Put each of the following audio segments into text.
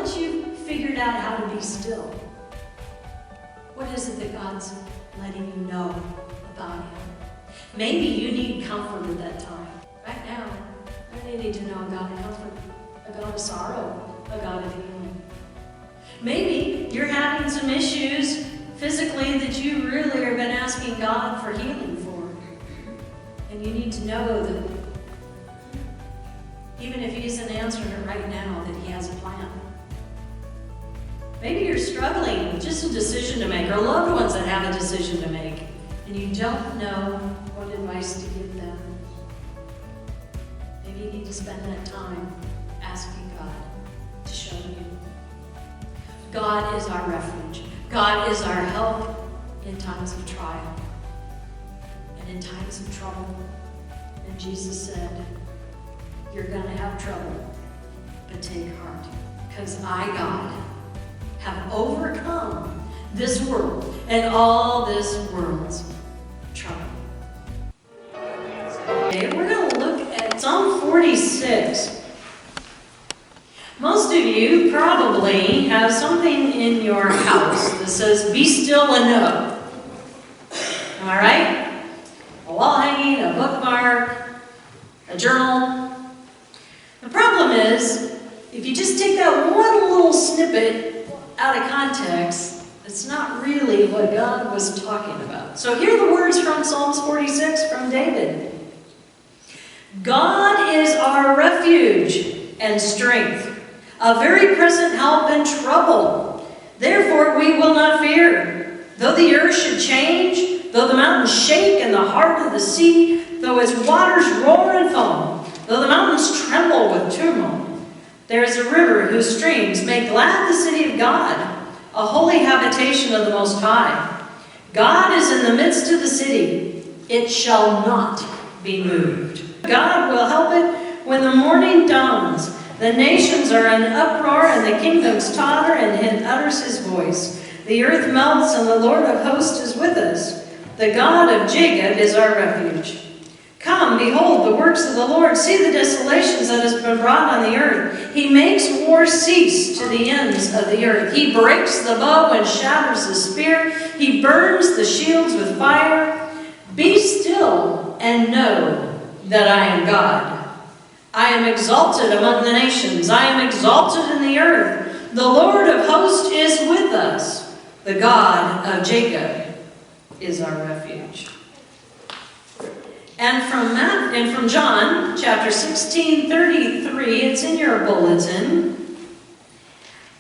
once you've figured out how to be still, what is it that God's letting you know about Him? Maybe you need comfort at that time. Right now, I need to know a God of comfort, a God of sorrow, a God of healing. Maybe you're having some issues physically that you really have been asking God for healing for. And you need to know that even if He isn't answering it right now, that He has a plan. Maybe you're struggling with just a decision to make, or loved ones that have a decision to make, and you don't know what advice to give them. Maybe you need to spend that time asking God to show you. God is our refuge. God is our help in times of trial and in times of trouble. And Jesus said, you're going to have trouble, but take heart, because I, God, have overcome this world and all this world's trouble. Okay, we're going to look at Psalm 46. Most of you probably have something in your house that says, be still and know. Am I right? A wall hanging, a bookmark, a journal. The problem is, if you just take that one little snippet out of context, it's not really what God was talking about. So here are the words from Psalms 46 from David. God is our refuge and strength, a very present help in trouble. Therefore we will not fear. Though the earth should change, though the mountains shake in the heart of the sea, though its waters roar and foam, though the mountains tremble with turmoil, there is a river whose streams make glad the city of God, a holy habitation of the Most High. God is in the midst of the city. It shall not be moved. God will help it when the morning dawns. The nations are in uproar, and the kingdoms totter, and He utters His voice. The earth melts, and the Lord of hosts is with us. The God of Jacob is our refuge. Come, behold the works of the Lord. See the desolations that has been brought on the earth. He makes war cease to the ends of the earth. He breaks the bow and shatters the spear. He burns the shields with fire. Be still and know that I am God. I am exalted among the nations. I am exalted in the earth. The Lord of hosts is with us. The God of Jacob is our refuge. And from John, chapter 16:33, it's in your bulletin.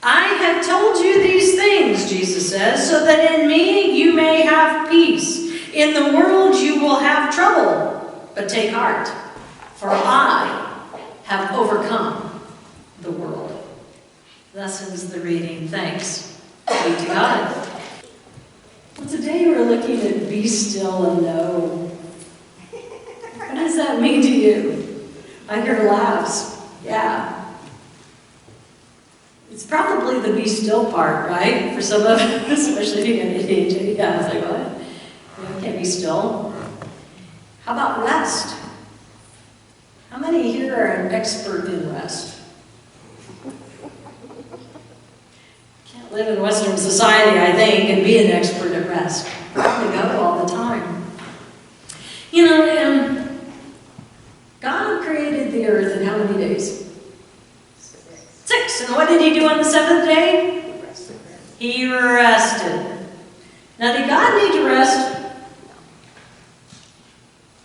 I have told you these things, Jesus says, so that in me you may have peace. In the world you will have trouble, but take heart, for I have overcome the world. Thus ends the reading. Thanks be to God. Well, today we're looking at be still and know. What does that mean to you? I hear laughs. Yeah. It's probably the be still part, right? For some of us, especially if you get ADHD. Yeah, I was like, what? You can't be still. How about rest? How many here are an expert in rest? Can't live in Western society, I think, and be an expert at rest. Probably go all the time. You know, God created the earth in how many days? 6. And what did He do on the 7th day? He rested. Now, did God need to rest?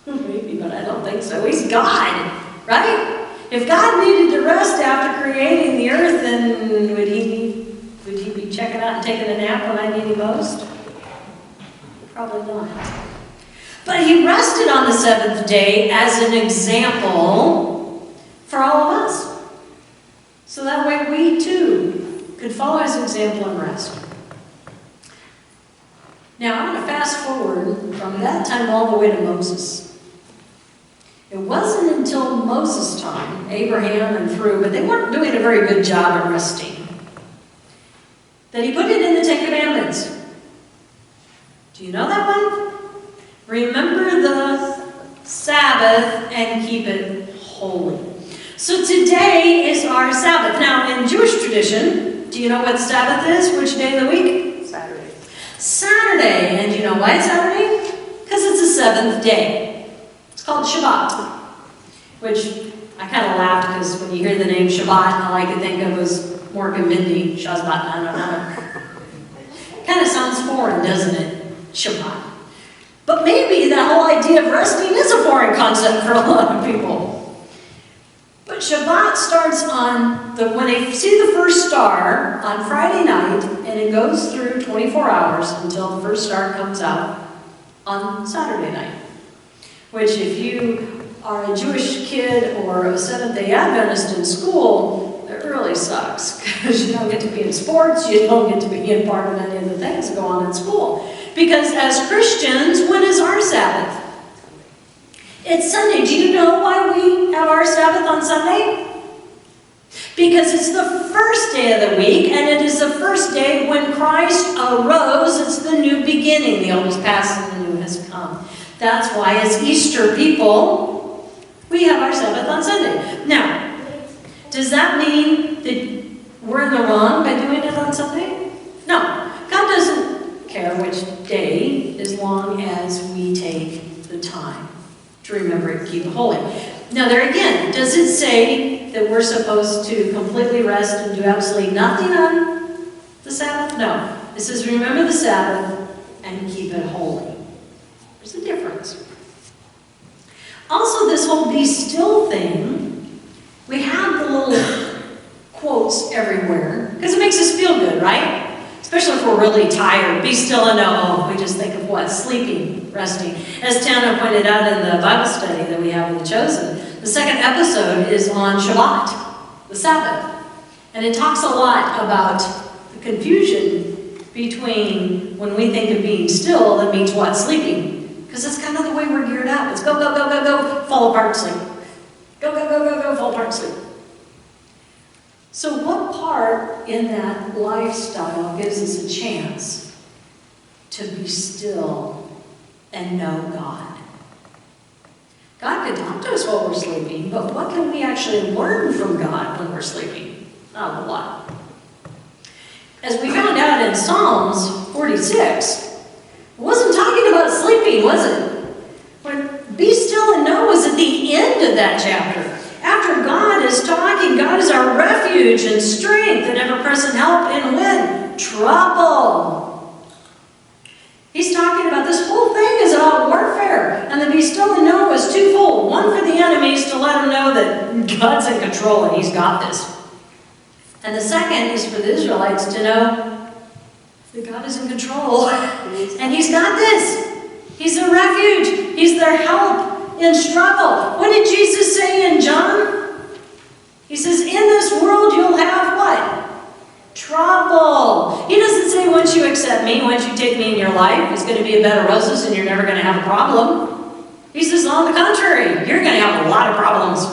Maybe, but I don't think so. He's God, right? If God needed to rest after creating the earth, then would He be checking out and taking a nap when I need Him most? Probably not. But He rested on the 7th day as an example for all of us. So that way we too could follow His example and rest. Now I'm going to fast forward from that time all the way to Moses. It wasn't until Moses' time, Abraham and through, but they weren't doing a very good job at resting, that He put it in the Ten Commandments. Do you know that one? Remember the Sabbath and keep it holy. So today is our Sabbath. Now, in Jewish tradition, Do you know what Sabbath is? Which day of the week? Saturday. Saturday. And do you know why it's Saturday? Because it's the seventh day. It's called Shabbat. Which I kind of laughed because when you hear the name Shabbat, all I could think of was Mork and Mindy. Shazbat, I don't know. Kind of sounds foreign, doesn't it? Shabbat. But maybe that whole idea of resting is a foreign concept for a lot of people. But Shabbat starts on, when they see the first star on Friday night, and it goes through 24 hours until the first star comes out on Saturday night. Which if you are a Jewish kid or a Seventh-day Adventist in school, it really sucks. Because you don't get to be in sports, you don't get to be in part of any of the things that go on in school. Because as Christians, when is our Sabbath? It's Sunday. Do you know why we have our Sabbath on Sunday? Because it's the first day of the week, and it is the first day when Christ arose. It's the new beginning. The old has passed and the new has come. That's why as Easter people, we have our Sabbath on Sunday. Now, does that mean that we're in the wrong by doing it on Sunday? No. God doesn't care which day as long as we take the time to remember it and keep it holy. Now there again, does it say that we're supposed to completely rest and do absolutely nothing on the Sabbath? No. It says remember the Sabbath and keep it holy. There's a difference. Also, this whole be still thing, we have the little quotes everywhere because it makes us feel good, right? Especially if we're really tired. Be still and know. Oh, we just think of what? Sleeping, resting. As Tana pointed out in the Bible study that we have in The Chosen, the second episode is on Shabbat, the Sabbath. And it talks a lot about the confusion between when we think of being still, that means what? Sleeping. Because that's kind of the way we're geared up. It's go, go, go, go, go, fall apart, sleep. Go, go, go, go, go, fall apart, sleep. So what part in that lifestyle gives us a chance to be still and know God? God can talk to us while we're sleeping, but what can we actually learn from God when we're sleeping? Not a lot. As we found out in Psalms 46, it wasn't talking about sleeping, was it? When be still and know was at the end of that chapter. After God is talking, God is our refuge and strength and ever-present help in when? Trouble. He's talking about this whole thing is about warfare. And the be still and know is twofold. One for the enemies to let them know that God's in control and He's got this. And the second is for the Israelites to know that God is in control. And He's got this. He's their refuge. He's their help in struggle. What did Jesus say in John? He says, in this world you'll have what? Trouble. He doesn't say once you accept me, once you take me in your life, it's going to be a bed of roses and you're never going to have a problem. He says, on the contrary, you're going to have a lot of problems.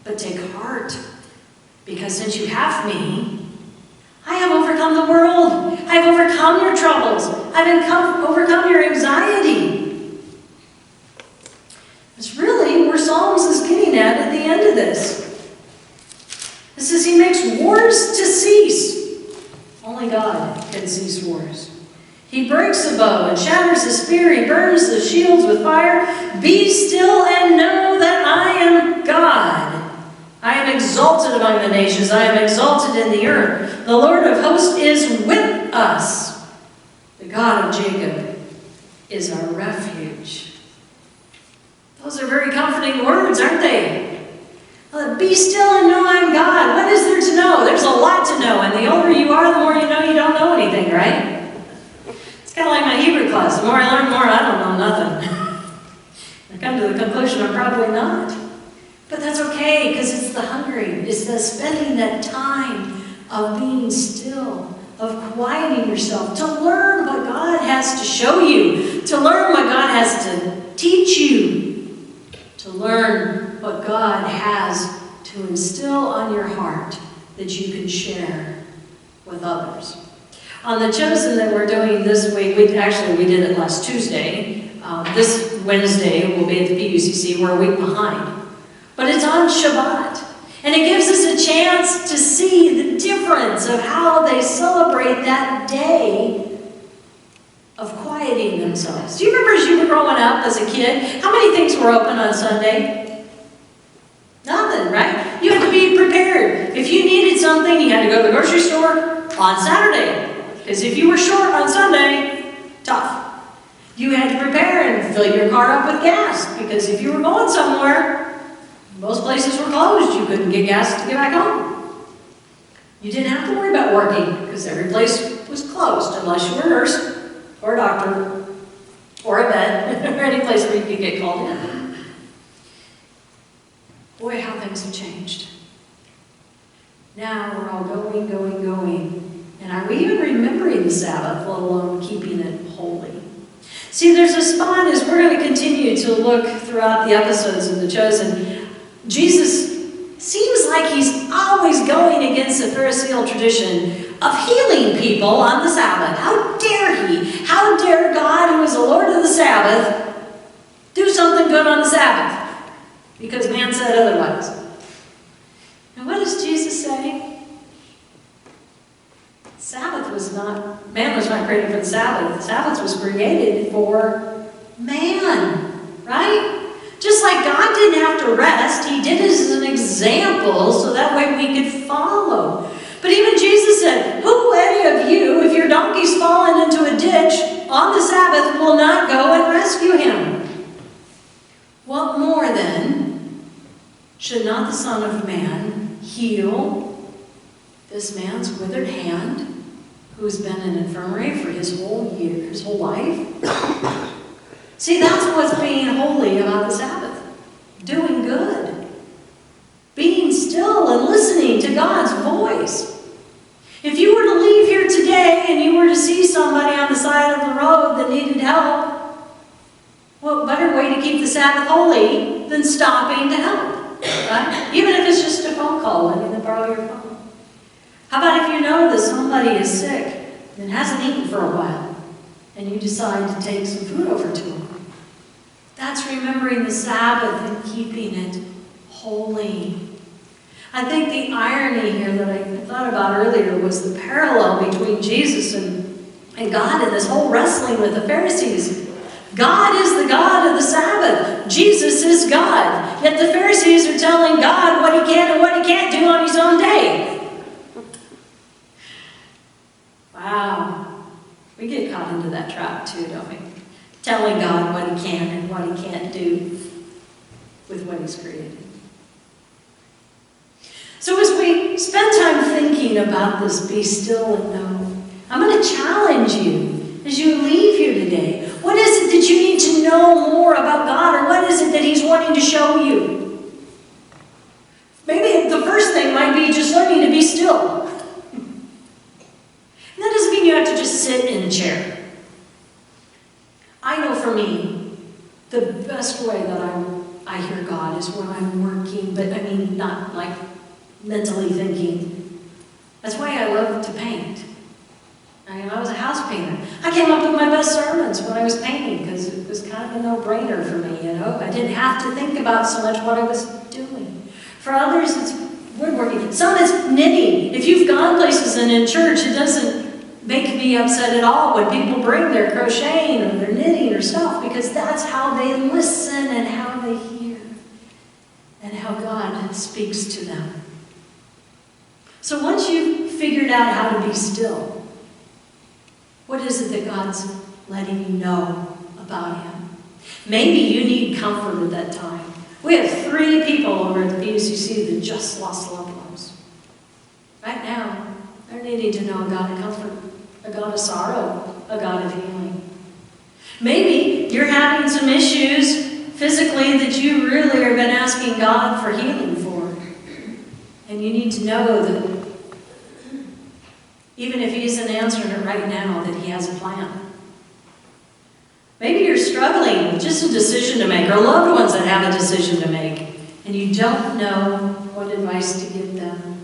But take heart, because since you have me, I have overcome the world. I have overcome your troubles. I've overcome your anxiety. It's really where Psalms is getting at the end of this. It says He makes wars to cease. Only God can cease wars. He breaks the bow and shatters the spear. He burns the shields with fire. Be still and know that I am God. I am exalted among the nations. I am exalted in the earth. The Lord of hosts is with us. The God of Jacob is our refuge. Those are very comforting words, aren't they? Be still and know I'm God. What is there to know? There's a lot to know. And the older you are, the more you know don't know anything, right? It's kind of like my Hebrew class. The more I learn, the more I don't know nothing. I come to the conclusion I'm probably not. But that's okay, because it's the hungering. It's the spending that time of being still, of quieting yourself, to learn what God has to show you, to learn what God has to teach you, to learn what God has to instill on your heart that you can share with others. On The Chosen that we're doing this week, we did it last Tuesday. This Wednesday we'll be at the PUCC. We're a week behind. But it's on Shabbat. And it gives us a chance to see the difference of how they celebrate that day of quieting themselves. Do you remember as you were growing up as a kid, how many things were open on Sunday? Nothing, right? You had to be prepared. If you needed something, you had to go to the grocery store on Saturday. Because if you were short on Sunday, tough. You had to prepare and fill your car up with gas. Because if you were going somewhere, most places were closed. You couldn't get gas to get back home. You didn't have to worry about working because every place was closed unless you were a nurse or a doctor or a vet or any place where you could get called in. Boy, how things have changed. Now we're all going. And are we even remembering the Sabbath, let alone keeping it holy? See, there's a spot as we're going to continue to look throughout the episodes of The Chosen. Jesus seems like he's always going against the Pharisaical tradition of healing people on the Sabbath. How dare he? How dare God, who is the Lord of the Sabbath, do something good on the Sabbath? Because man said otherwise. And what does Jesus say? Man was not created for the Sabbath. The Sabbath was created for man, right? Just like God didn't have to rest, he did it as an example so that way we could follow. But even Jesus said, who any of you, if your donkey's fallen into a ditch on the Sabbath, will not go and rescue him? What more then should not the Son of Man heal this man's withered hand, who's been in infirmary for his whole life? See, that's what's being holy about the Sabbath. Doing good. Being still and listening to God's voice. If you were to leave here today and you were to see somebody on the side of the road that needed help, what better way to keep the Sabbath holy than stopping to help? Right? Even if it's just a phone call, letting them borrow your phone. How about if you know that somebody is sick and hasn't eaten for a while, and you decide to take some food over to them? That's remembering the Sabbath and keeping it holy. I think the irony here that I thought about earlier was the parallel between Jesus and God in this whole wrestling with the Pharisees. God is the God of the Sabbath. Jesus is God. Yet the Pharisees are telling God what he can and what he can't do on his own day. Wow. We get caught into that trap too, don't we? Telling God what he can and what he can't do with what he's created. So as we spend time thinking about this, be still and know, I'm going to challenge you as you leave here today. What is it that you need to know more about God, or what is it that he's wanting to show you? Maybe the first thing might be just learning to be still. And that doesn't mean you have to just sit in a chair. I know for me, the best way that I hear God is when I'm working, but I mean not like mentally thinking. That's why I love to paint. I was a house painter. I came up with my best sermons when I was painting because it was kind of a no-brainer for me, you know. I didn't have to think about so much what I was doing. For others, it's woodworking. Some it's knitting. If you've gone places and in church, it doesn't make me upset at all when people bring their crocheting or their knitting or stuff, because that's how they listen and how they hear and how God speaks to them. So once you've figured out how to be still, what is it that God's letting you know about him? Maybe you need comfort at that time. We have 3 people over at the PUCC that just lost loved ones. Right now, they're needing to know a God of comfort, a God of sorrow, a God of healing. Maybe you're having some issues physically that you really have been asking God for healing for. And you need to know that even if he isn't answering it right now, that he has a plan. Maybe you're struggling with just a decision to make, or loved ones that have a decision to make, and you don't know what advice to give them.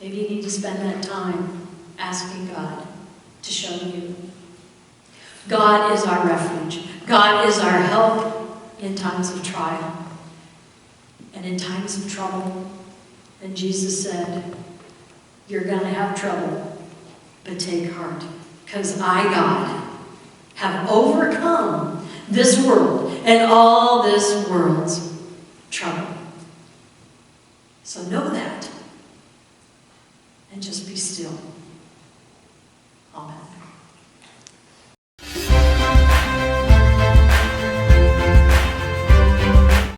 Maybe you need to spend that time asking God to show you. God is our refuge. God is our help in times of trial. and in times of trouble. And Jesus said, you're going to have trouble, but take heart, because I, God, have overcome this world and all this world's trouble. So know that, and just be still.